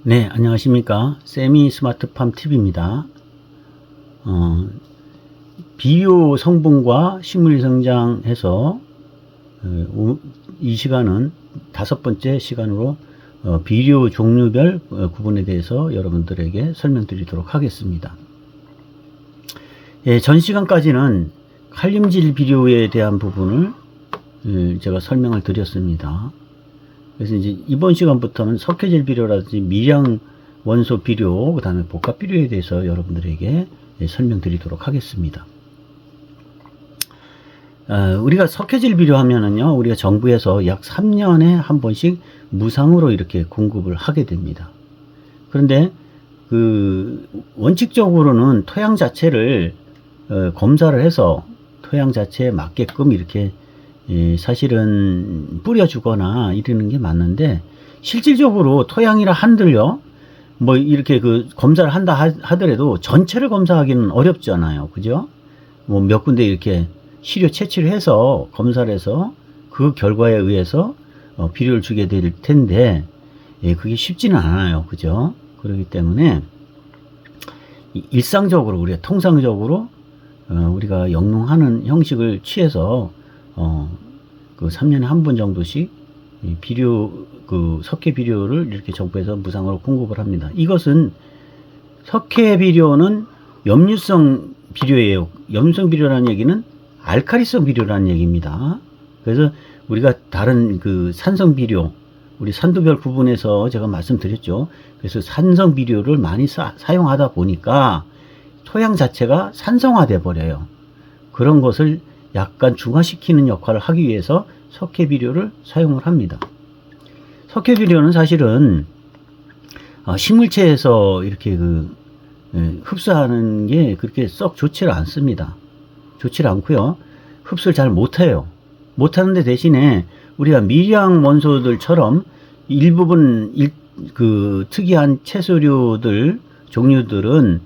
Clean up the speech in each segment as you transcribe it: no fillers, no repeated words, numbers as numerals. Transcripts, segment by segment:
네, 안녕하십니까. 세미 스마트팜 TV입니다. 비료 성분과 식물 성장해서 이 시간은 다섯 번째 시간으로 비료 종류별 구분에 대해서 여러분들에게 설명드리도록 하겠습니다. 예, 전 시간까지는 칼륨질 비료에 대한 부분을 제가 설명을 드렸습니다. 그래서 이제 이번 시간부터는 석회질 비료라든지 미량 원소 비료, 그 다음에 복합 비료에 대해서 여러분들에게 설명드리도록 하겠습니다. 우리가 석회질 비료 하면은요, 우리가 정부에서 약 3년에 한 번씩 무상으로 이렇게 공급을 하게 됩니다. 그런데 원칙적으로는 토양 자체를 검사를 해서 토양 자체에 맞게끔 이렇게 사실은 뿌려주거나 이러는 게 맞는데, 실질적으로 토양이라 한들요, 뭐 이렇게 검사를 한다 하더라도 전체를 검사하기는 어렵잖아요. 그죠? 뭐 몇 군데 이렇게 시료 채취를 해서 검사를 해서 그 결과에 의해서 비료를 주게 될 텐데, 그게 쉽지는 않아요. 그죠? 그렇기 때문에 일상적으로, 우리가 통상적으로 우리가 영농하는 형식을 취해서 3년에 한 번 정도씩 비료, 석회 비료를 이렇게 정부에서 무상으로 공급을 합니다. 이것은 석회 비료는 염류성 비료예요. 염류성 비료라는 얘기는 알카리성 비료라는 얘기입니다. 그래서 우리가 다른 산성 비료, 우리 산도별 구분해서 제가 말씀드렸죠. 그래서 산성 비료를 많이 사용하다 보니까 토양 자체가 산성화돼 버려요. 그런 것을 약간 중화시키는 역할을 하기 위해서 석회 비료를 사용을 합니다. 석회 비료는 사실은 식물체에서 이렇게 흡수하는 게 그렇게 썩 좋지를 않습니다. 좋지를 않고요. 흡수를 잘 못해요. 못하는데 대신에 우리가 미량 원소들처럼 일부분 특이한 채소류들 종류들은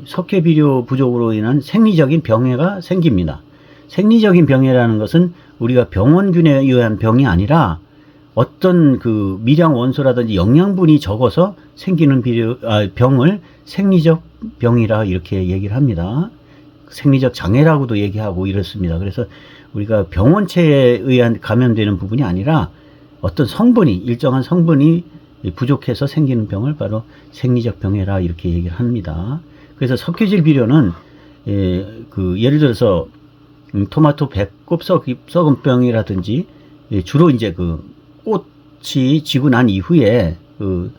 석회 비료 부족으로 인한 생리적인 병해가 생깁니다. 생리적인 병해라는 것은 우리가 병원균에 의한 병이 아니라 어떤 미량 원소라든지 영양분이 적어서 생기는 병을 생리적 병이라 이렇게 얘기를 합니다. 생리적 장애라고도 얘기하고 이렇습니다. 그래서 우리가 병원체에 의한 감염되는 부분이 아니라 어떤 일정한 성분이 부족해서 생기는 병을 바로 생리적 병해라 이렇게 얘기를 합니다. 그래서 석회질 비료는 예를 들어서 토마토 배꼽 썩은 병이라든지, 주로 이제 꽃이 지고 난 이후에 그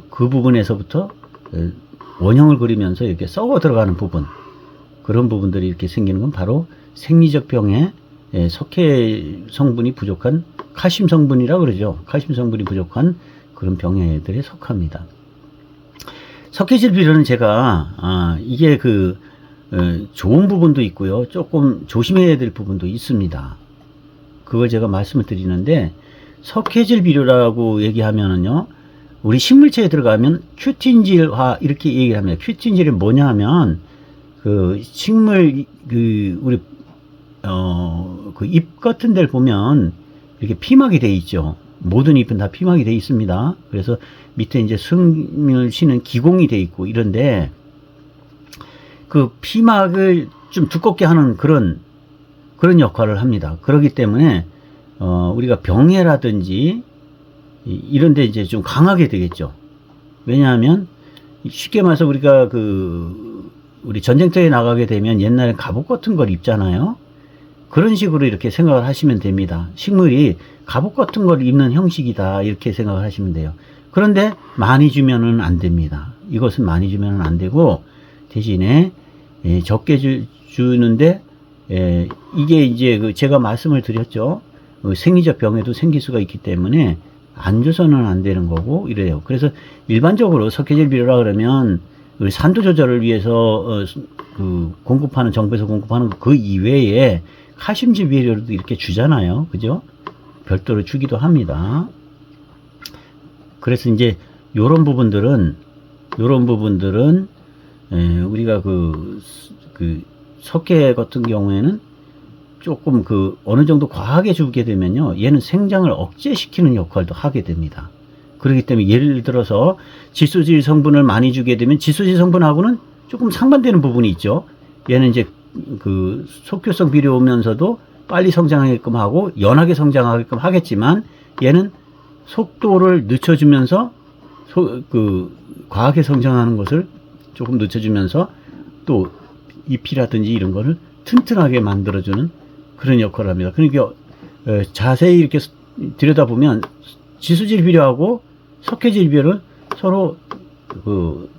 부분에서부터 원형을 그리면서 이렇게 썩어 들어가는 부분, 그런 부분들이 이렇게 생기는 건 바로 생리적 병에 석회 성분이 부족한, 칼슘 성분이라 그러죠. 칼슘 성분이 부족한 그런 병해들에 속합니다. 석회질 비료는 제가 이게 좋은 부분도 있고요, 조금 조심해야 될 부분도 있습니다. 그걸 제가 말씀을 드리는데, 석회질 비료라고 얘기하면은요, 우리 식물체에 들어가면 큐틴질화 이렇게 얘기를 합니다. 큐틴질이 뭐냐 하면 식물 우리 잎 같은 데를 보면 이렇게 피막이 돼 있죠. 모든 잎은 다 피막이 돼 있습니다. 그래서 밑에 이제 숨을 쉬는 기공이 돼 있고 이런데, 피막을 좀 두껍게 하는 그런 역할을 합니다. 그렇기 때문에 우리가 병해라든지 이런데 이제 좀 강하게 되겠죠. 왜냐하면 쉽게 말해서 우리가 우리 전쟁터에 나가게 되면 옛날에 갑옷 같은 걸 입잖아요. 그런 식으로 이렇게 생각을 하시면 됩니다. 식물이 갑옷 같은 걸 입는 형식이다 이렇게 생각을 하시면 돼요. 그런데 많이 주면은 안 됩니다. 이것은 많이 주면은 안 되고, 대신에 적게 주는데, 이게 이제 제가 말씀을 드렸죠. 생리적 병에도 생길 수가 있기 때문에 안 줘서는 안 되는 거고 이래요. 그래서 일반적으로 석회질 비료라 그러면 우리 산도 조절을 위해서 공급하는, 정부에서 공급하는 그 이외에 칼슘질 비료도 이렇게 주잖아요. 그죠? 별도로 주기도 합니다. 그래서 이제 요런 부분들은 우리가 석회 같은 경우에는 조금 어느 정도 과하게 주게 되면요, 얘는 생장을 억제시키는 역할도 하게 됩니다. 그렇기 때문에 예를 들어서 질소질 성분을 많이 주게 되면 질소질 성분하고는 조금 상반되는 부분이 있죠. 얘는 이제 그 속효성 비료면서도 빨리 성장하게끔 하고 연하게 성장하게끔 하겠지만 얘는 속도를 늦춰주면서 과하게 성장하는 것을 조금 늦춰주면서 또 잎이라든지 이런 거를 튼튼하게 만들어주는 그런 역할을 합니다. 그러니까 자세히 이렇게 들여다보면 지수질 비료하고 석회질 비료는 서로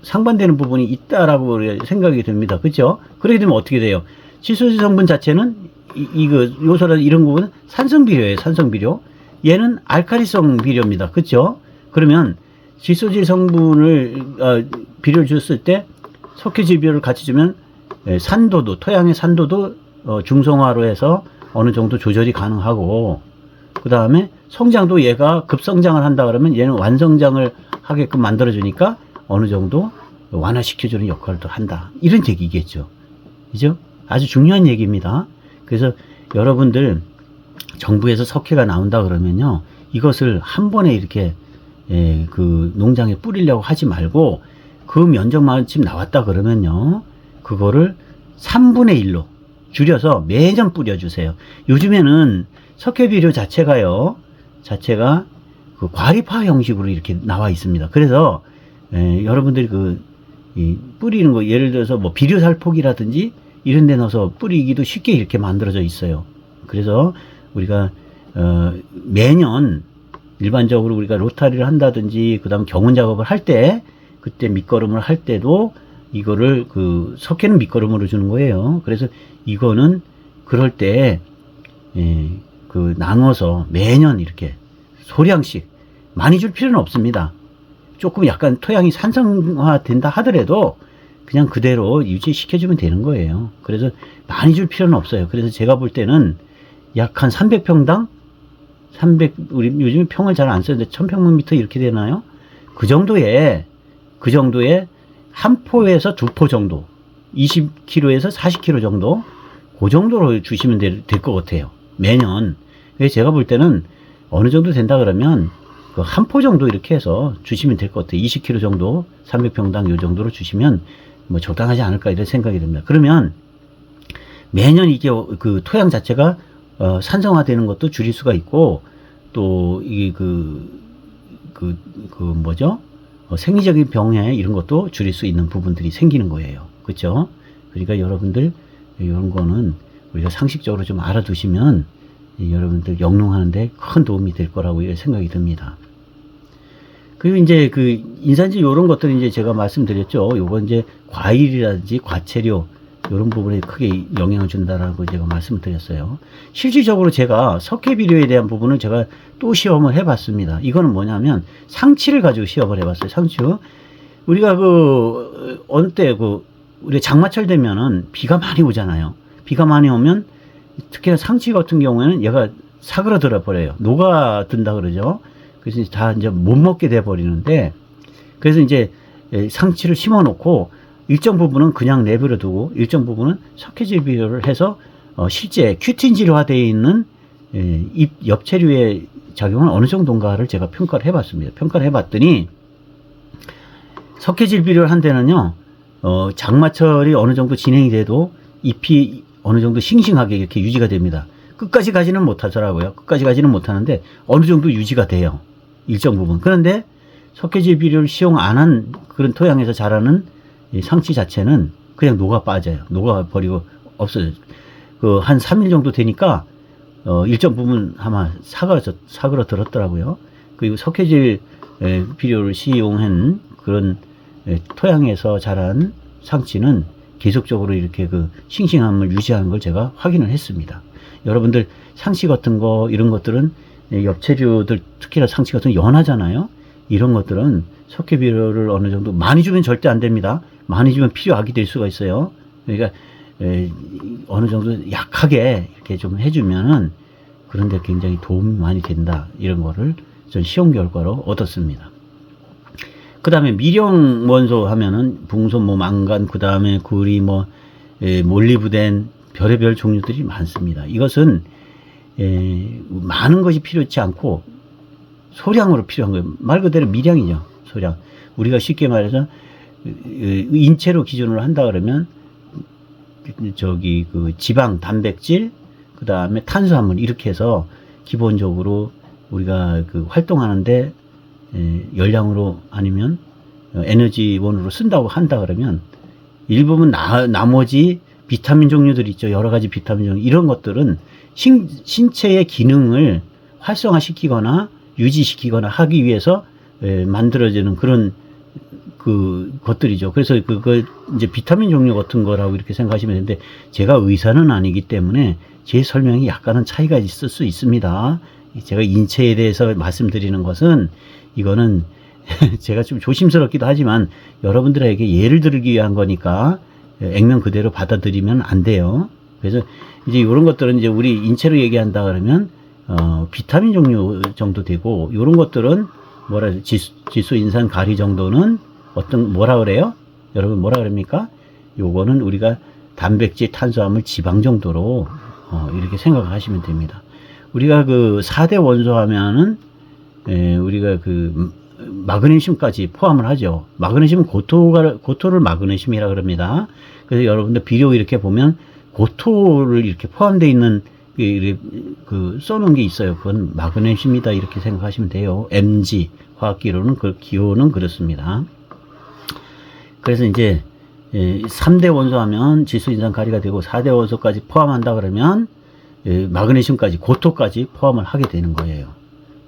상반되는 부분이 있다라고 생각이 됩니다. 그렇죠? 그렇게 되면 어떻게 돼요? 지수질 성분 자체는 요소라 이런 부분은 산성 비료예요. 산성 비료. 얘는 알칼리성 비료입니다. 그렇죠? 그러면 질소질 성분을 비료를 줬을 때 석회질 비료를 같이 주면 산도도 토양의 산도도 중성화로 해서 어느 정도 조절이 가능하고 그 다음에 성장도 얘가 급성장을 한다 그러면 얘는 완성장을 하게끔 만들어주니까 어느 정도 완화시켜주는 역할도 한다. 이런 얘기겠죠. 그죠? 아주 중요한 얘기입니다. 그래서 여러분들 정부에서 석회가 나온다 그러면요. 이것을 한 번에 이렇게 그 농장에 뿌리려고 하지 말고 그 면적만큼 나왔다 그러면요. 그거를 3분의 1로 줄여서 매년 뿌려주세요. 요즘에는 석회비료 자체가 그 과립화 형식으로 이렇게 나와 있습니다. 그래서 여러분들이 뿌리는 거 예를 들어서 뭐 비료살포기라든지 이런 데 넣어서 뿌리기도 쉽게 이렇게 만들어져 있어요. 그래서 우리가 매년 일반적으로 우리가 로타리를 한다든지 그다음 경운 작업을 할 때 그때 밑거름을 할 때도 이거를 석회는 밑거름으로 주는 거예요. 그래서 이거는 그럴 때 나눠서 매년 이렇게 소량씩 많이 줄 필요는 없습니다. 조금 약간 토양이 산성화 된다 하더라도 그냥 그대로 유지시켜주면 되는 거예요. 그래서 많이 줄 필요는 없어요. 그래서 제가 볼 때는 약 한 300평당 우리 요즘에 평을 잘 안 쓰는데 1000평방미터 이렇게 되나요? 그 정도에 한 포에서 두 포 정도 20kg에서 40kg 정도 그 정도로 주시면 될 것 같아요. 매년. 그래서 제가 볼 때는 어느 정도 된다 그러면 그 한 포 정도 이렇게 해서 주시면 될 것 같아요. 20kg 정도 300평당 요 정도로 주시면 뭐 적당하지 않을까 이런 생각이 듭니다. 그러면 매년 이게 토양 자체가 산성화되는 것도 줄일 수가 있고 또 이게 생리적인 병해 이런 것도 줄일 수 있는 부분들이 생기는 거예요. 그렇죠? 그러니까 여러분들 이런 거는 우리가 상식적으로 좀 알아두시면 여러분들 영농하는데 큰 도움이 될 거라고 생각이 듭니다. 그리고 이제 인산질 이런 것들은 이제 제가 말씀드렸죠. 요건 이제 과일이라든지 과채료 이런 부분에 크게 영향을 준다라고 제가 말씀을 드렸어요. 실질적으로 제가 석회비료에 대한 부분을 제가 또 시험을 해봤습니다. 이거는 뭐냐면 상치를 가지고 시험을 해봤어요. 상치. 우리가 어느 때 우리 장마철 되면은 비가 많이 오잖아요. 비가 많이 오면 특히나 상치 같은 경우에는 얘가 사그러들어 버려요. 녹아든다 그러죠. 그래서 다 이제 못 먹게 돼 버리는데 그래서 이제 상치를 심어 놓고 일정 부분은 그냥 내버려 두고 일정 부분은 석회질 비료를 해서 실제 큐틴질화되어 있는 잎 엽채류의 작용은 어느 정도인가를 제가 평가를 해봤습니다. 평가를 해봤더니 석회질 비료를 한 데는요 장마철이 어느 정도 진행이 돼도 잎이 어느 정도 싱싱하게 이렇게 유지가 됩니다. 끝까지 가지는 못하더라고요. 끝까지 가지는 못하는데 어느 정도 유지가 돼요. 일정 부분. 그런데 석회질 비료를 시용 안 한 그런 토양에서 자라는 이 상치 자체는 그냥 녹아 빠져요. 녹아 버리고 없어져요. 한 3일 정도 되니까 일정 부분 아마 사그러들었더라고요. 그리고 석회질 비료를 시용한 그런 토양에서 자란 상치는 계속적으로 이렇게 싱싱함을 유지하는 걸 제가 확인을 했습니다. 여러분들 상치 같은 거 이런 것들은 엽채류들 특히나 상치 같은 거 연하잖아요. 이런 것들은 석회비료를 어느 정도 많이 주면 절대 안 됩니다. 많이 주면 필요악이 될 수가 있어요. 그러니까 어느 정도 약하게 이렇게 좀 해주면은 그런데 굉장히 도움이 많이 된다. 이런 거를 전 시험 결과로 얻었습니다. 그 다음에 미령 원소 하면은 붕소, 망간, 그 다음에 구리, 몰리브덴, 별의별 종류들이 많습니다. 이것은 많은 것이 필요치 않고 소량으로 필요한 거예요. 말 그대로 미량이죠. 소량. 우리가 쉽게 말해서 인체로 기준으로 한다 그러면 저기 그 지방, 단백질, 그 다음에 탄수화물 이렇게 해서 기본적으로 우리가 그 활동하는데 열량으로 아니면 에너지원으로 쓴다고 한다 그러면 일부분 나머지 비타민 종류들 있죠. 여러 가지 비타민 종류 이런 것들은 신체의 기능을 활성화시키거나 유지시키거나 하기 위해서 만들어지는 그런 그 것들이죠. 그래서 그거 이제 비타민 종류 같은 거라고 이렇게 생각하시면 되는데 제가 의사는 아니기 때문에 제 설명이 약간은 차이가 있을 수 있습니다. 제가 인체에 대해서 말씀드리는 것은 이거는 제가 좀 조심스럽기도 하지만 여러분들에게 예를 들기 위한 거니까 액면 그대로 받아들이면 안 돼요. 그래서 이제 이런 것들은 이제 우리 인체로 얘기한다 그러면 비타민 종류 정도 되고 이런 것들은 뭐라 지수 인산 가리 정도는 어떤 뭐라 그래요? 여러분 뭐라 그럽니까? 요거는 우리가 단백질, 탄수화물, 지방 정도로 이렇게 생각을 하시면 됩니다. 우리가 그 4대 원소 하면은 우리가 그 마그네슘까지 포함을 하죠. 마그네슘은 고토를 마그네슘이라 그럽니다. 그래서 여러분들 비료 이렇게 보면 고토를 이렇게 포함되어 있는 그 써놓은 게 있어요. 그건 마그네슘이다 이렇게 생각하시면 돼요. Mg 화학기로는 기호는 그렇습니다. 그래서 이제 3대 원소 하면 지수, 인산, 가리가 되고 4대 원소까지 포함한다 그러면 마그네슘까지 고토까지 포함을 하게 되는 거예요.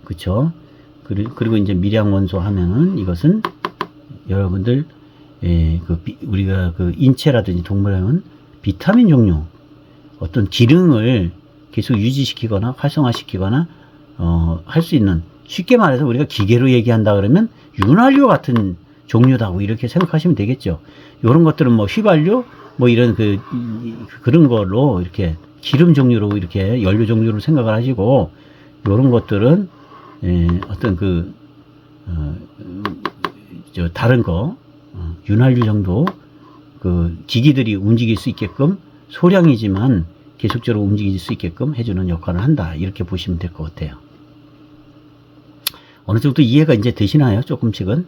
그렇죠? 그리고 이제 미량 원소 하면은 이것은 여러분들 우리가 그 인체라든지 동물하면 비타민 종류 어떤 기능을 계속 유지시키거나 활성화시키거나 할 수 있는 쉽게 말해서 우리가 기계로 얘기한다 그러면 윤활유 같은 종류다고 이렇게 생각하시면 되겠죠. 이런 것들은 뭐 휘발유 뭐 이런 그런 걸로 이렇게 기름 종류로 이렇게 연료 종류로 생각을 하시고 이런 것들은 어떤 다른 거 윤활유 정도 그 기기들이 움직일 수 있게끔 소량이지만 계속적으로 움직일 수 있게끔 해주는 역할을 한다 이렇게 보시면 될 것 같아요. 어느 정도 이해가 이제 되시나요? 조금씩은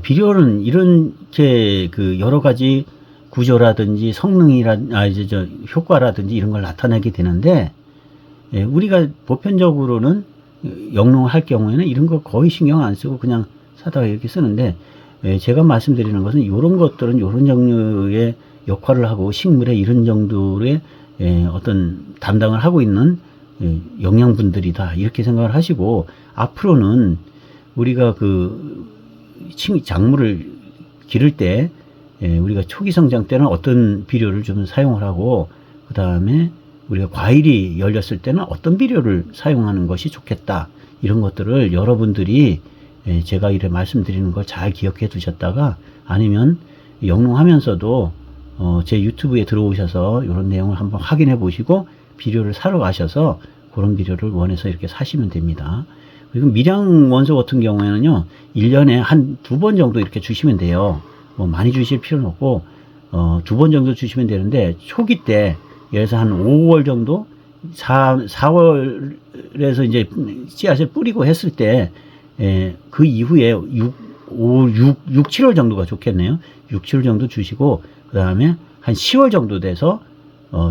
비료는 이렇게 그 여러 가지 구조라든지 효과라든지 이런 걸 나타내게 되는데 우리가 보편적으로는 영농할 경우에는 이런 거 거의 신경 안 쓰고 그냥 사다가 이렇게 쓰는데 제가 말씀드리는 것은 이런 것들은 이런 종류의 역할을 하고 식물의 이런 정도의 어떤 담당을 하고 있는 영양분들이다 이렇게 생각을 하시고 앞으로는 우리가 그 작물을 기를 때 우리가 초기 성장 때는 어떤 비료를 좀 사용을 하고 그 다음에 우리가 과일이 열렸을 때는 어떤 비료를 사용하는 것이 좋겠다 이런 것들을 여러분들이 제가 이렇게 말씀드리는 걸 잘 기억해 두셨다가 아니면 영농하면서도 제 유튜브에 들어오셔서 이런 내용을 한번 확인해 보시고 비료를 사러 가셔서 그런 비료를 원해서 이렇게 사시면 됩니다. 그리고 미량 원소 같은 경우에는요 1년에 한 2번 정도 이렇게 주시면 돼요. 뭐 많이 주실 필요는 없고 2번 정도 주시면 되는데 초기 때 예를 들어서 한 5월 정도 4월에서 이제 씨앗을 뿌리고 했을 때 그 이후에 7월 정도가 좋겠네요. 6, 7월 정도 주시고 그 다음에 한 10월 정도 돼서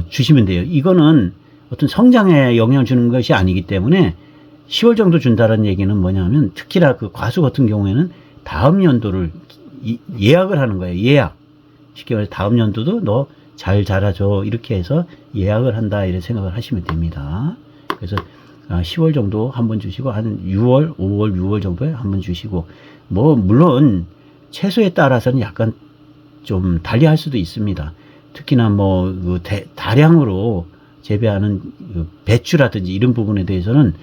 주시면 돼요. 이거는 어떤 성장에 영향을 주는 것이 아니기 때문에 10월 정도 준다는 얘기는 뭐냐면 특히나 그 과수 같은 경우에는 다음 연도를 예약을 하는 거예요. 예약. 쉽게 말해서 다음 연도도 너 잘 자라줘 이렇게 해서 예약을 한다 이렇게 생각을 하시면 됩니다. 그래서 10월 정도 한번 주시고 한 6월, 5월, 6월 정도에 한번 주시고 뭐 물론 채소에 따라서는 약간 좀 달리 할 수도 있습니다. 특히나 뭐 다량으로 재배하는 배추라든지 이런 부분에 대해서는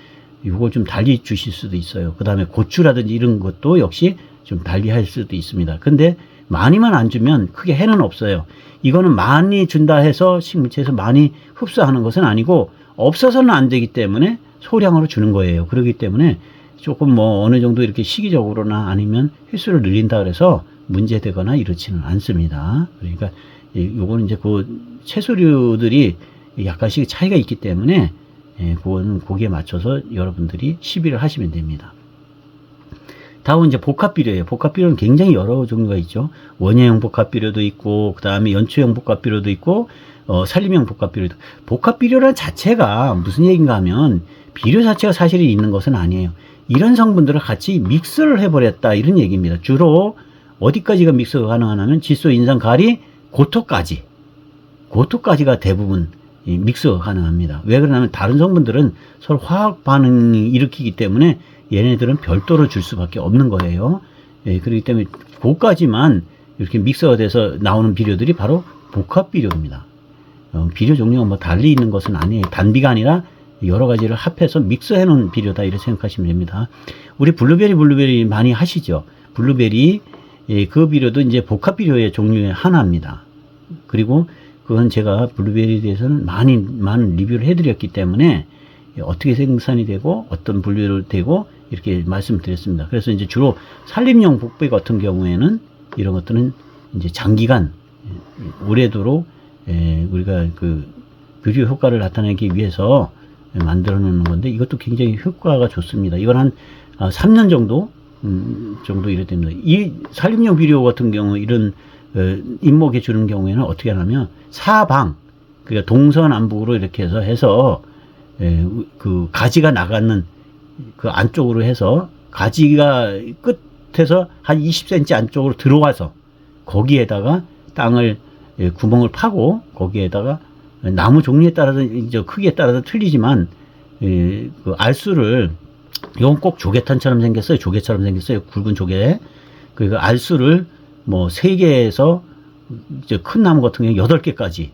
이걸 좀 달리 주실 수도 있어요. 그 다음에 고추라든지 이런 것도 역시 좀 달리 할 수도 있습니다. 근데 많이만 안 주면 크게 해는 없어요. 이거는 많이 준다 해서 식물체에서 많이 흡수하는 것은 아니고 없어서는 안 되기 때문에 소량으로 주는 거예요. 그렇기 때문에 조금 뭐 어느 정도 이렇게 시기적으로나 아니면 횟수를 늘린다 그래서 문제되거나 이렇지는 않습니다. 그러니까 요거는 이제 그 채소류들이 약간씩 차이가 있기 때문에 그거는 거기에 맞춰서 여러분들이 시비를 하시면 됩니다. 다음은 이제 복합비료예요. 복합비료는 굉장히 여러 종류가 있죠. 원예형 복합비료도 있고, 그 다음에 연초형 복합비료도 있고, 산림형 복합비료도. 복합비료란 자체가 무슨 얘기인가 하면, 비료 자체가 사실이 있는 것은 아니에요. 이런 성분들을 같이 믹스를 해버렸다, 이런 얘기입니다. 주로 어디까지가 믹스가 가능하냐면 질소, 인산, 가리, 고토까지가 대부분 믹스가 가능합니다. 왜 그러냐면 다른 성분들은 서로 화학 반응이 일으키기 때문에 얘네들은 별도로 줄 수밖에 없는 거예요. 예, 그렇기 때문에 그까지만 이렇게 믹스가 돼서 나오는 비료들이 바로 복합비료입니다. 비료 종류가 뭐 달리 있는 것은 아니에요. 단비가 아니라 여러 가지를 합해서 믹스해 놓은 비료다, 이렇게 생각하시면 됩니다. 우리 블루베리 많이 하시죠. 블루베리, 예, 그 비료도 이제 복합비료의 종류의 하나입니다. 그리고 그건 제가 블루베리에 대해서는 많은 리뷰를 해드렸기 때문에 어떻게 생산이 되고 어떤 분류로 되고 이렇게 말씀드렸습니다. 그래서 이제 주로 산림용 복배 같은 경우에는 이런 것들은 이제 장기간 오래도록 우리가 그 비료 효과를 나타내기 위해서 만들어 놓는 건데, 이것도 굉장히 효과가 좋습니다. 이건 한 3년 정도 이래 됩니다. 이 산림용 비료 같은 경우 이런 잎목에 주는 경우에는 어떻게 하냐면 사방, 그러니까 동서남북으로 이렇게 해서 그 가지가 나가는 그 안쪽으로 해서 가지가 끝에서 한 20cm 안쪽으로 들어와서 거기에다가 땅을 구멍을 파고 거기에다가 나무 종류에 따라서 이제 크기에 따라서 틀리지만 그 알수를, 이건 꼭 조개탄처럼 생겼어요. 조개처럼 생겼어요. 굵은 조개. 그 알수를 뭐 3개에서 이제 큰 나무 같은 경우 8개까지,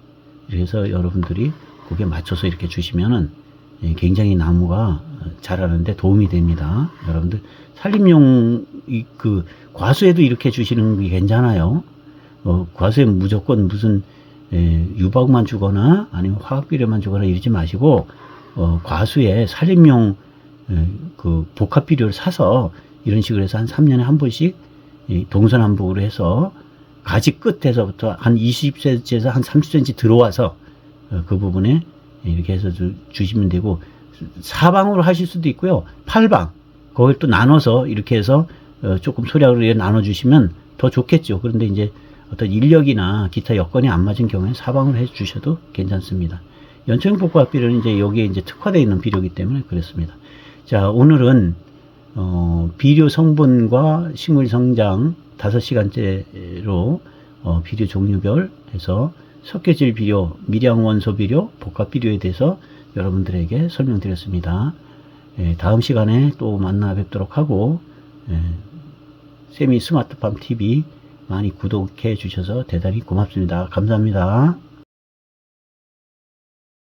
그래서 여러분들이 거기에 맞춰서 이렇게 주시면은 굉장히 나무가 자라는데 도움이 됩니다. 여러분들 산림용 그 과수에도 이렇게 주시는 게 괜찮아요. 과수에 무조건 무슨 유박만 주거나 아니면 화학비료만 주거나 이러지 마시고 과수에 산림용 그 복합비료를 사서 이런 식으로 해서 한 3년에 한 번씩 동서남북으로 해서 가지 끝에서부터 한 20cm에서 한 30cm 들어와서 그 부분에 이렇게 해서 주시면 되고, 사방으로 하실 수도 있고요. 8방 그걸 또 나눠서 이렇게 해서 조금 소량으로 나눠 주시면 더 좋겠죠. 그런데 이제 어떤 인력이나 기타 여건이 안 맞은 경우에 사방으로 해 주셔도 괜찮습니다. 연초형 복합비료는 이제 여기에 이제 특화되어 있는 비료이기 때문에 그렇습니다. 자, 오늘은 비료 성분과 식물 성장 5시간째로 비료 종류별 해서 섞여질 비료, 미량 원소 비료, 복합 비료에 대해서 여러분들에게 설명드렸습니다. 다음 시간에 또 만나 뵙도록 하고, 세미 스마트팜 TV 많이 구독해 주셔서 대단히 고맙습니다. 감사합니다.